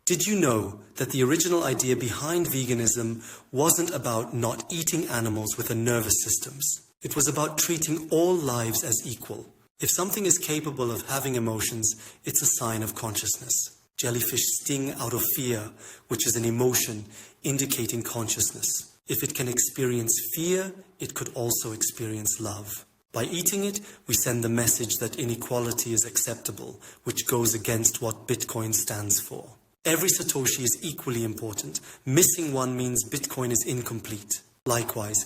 Did you know that the original idea behind veganism wasn't about not eating animals with a nervous systems? It was about treating all lives as equal. If something is capable of having emotions, it's a sign of consciousness. Jellyfish sting out of fear, which is an emotion indicating consciousness. If it can experience fear, it could also experience love. By eating it, we send the message that inequality is acceptable, which goes against what Bitcoin stands for. Every Satoshi is equally important. Missing one means Bitcoin is incomplete. Likewise,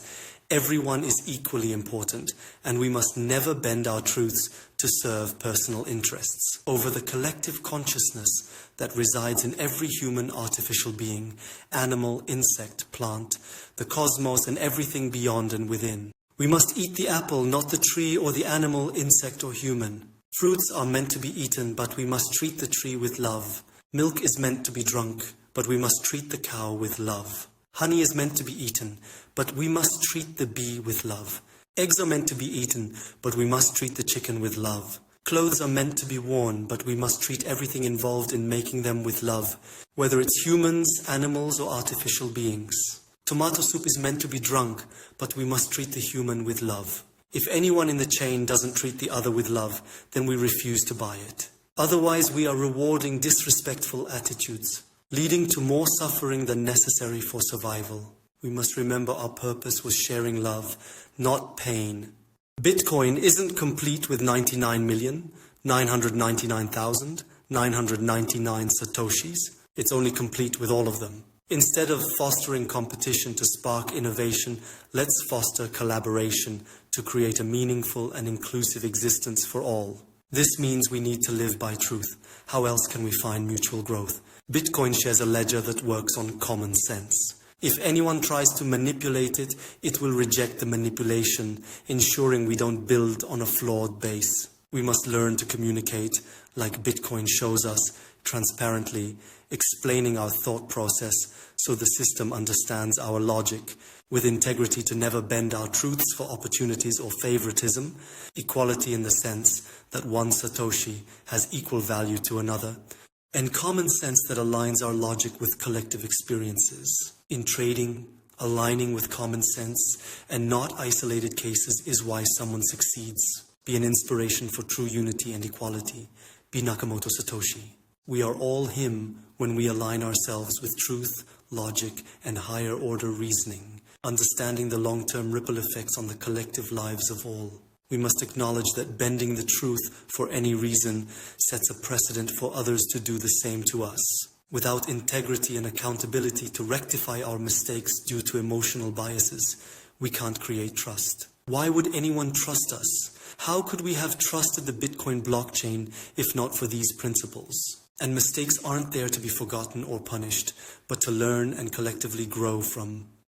everyone is equally important, and we must never bend our truths to serve personal interests. Over the collective consciousness that resides in every human artificial being, animal, insect, plant, the cosmos, and everything beyond and within. We must eat the apple, not the tree or the animal, insect, or human. Fruits are meant to be eaten, but we must treat the tree with love. Milk is meant to be drunk, but we must treat the cow with love. Honey is meant to be eaten, but we must treat the bee with love. Eggs are meant to be eaten, but we must treat the chicken with love. Clothes are meant to be worn, but we must treat everything involved in making them with love, whether it's humans, animals, or artificial beings. Tomato soup is meant to be drunk, but we must treat the human with love. If anyone in the chain doesn't treat the other with love, then we refuse to buy it. Otherwise, we are rewarding disrespectful attitudes, leading to more suffering than necessary for survival. We must remember our purpose was sharing love, not pain. Bitcoin isn't complete with 99,999,999 Satoshis. It's only complete with all of them. Instead of fostering competition to spark innovation, let's foster collaboration to create a meaningful and inclusive existence for all. This means we need to live by truth. How else can we find mutual growth? Bitcoin shares a ledger that works on common sense. If anyone tries to manipulate it, it will reject the manipulation, ensuring we don't build on a flawed base. We must learn to communicate, like Bitcoin shows us, transparently, explaining our thought process so the system understands our logic, with integrity to never bend our truths for opportunities or favoritism, equality in the sense that one Satoshi has equal value to another, and common sense that aligns our logic with collective experiences. In trading, aligning with common sense and not isolated cases is why someone succeeds. Be an inspiration for true unity and equality. Be Nakamoto Satoshi. We are all him when we align ourselves with truth, logic, and higher order reasoning, understanding the long-term ripple effects on the collective lives of all. We must acknowledge that bending the truth for any reason sets a precedent for others to do the same to us. Without integrity and accountability to rectify our mistakes due to emotional biases, we can't create trust. Why would anyone trust us? How could we have trusted the Bitcoin blockchain if not for these principles? And mistakes aren't there to be forgotten or punished, but to learn and collectively grow from.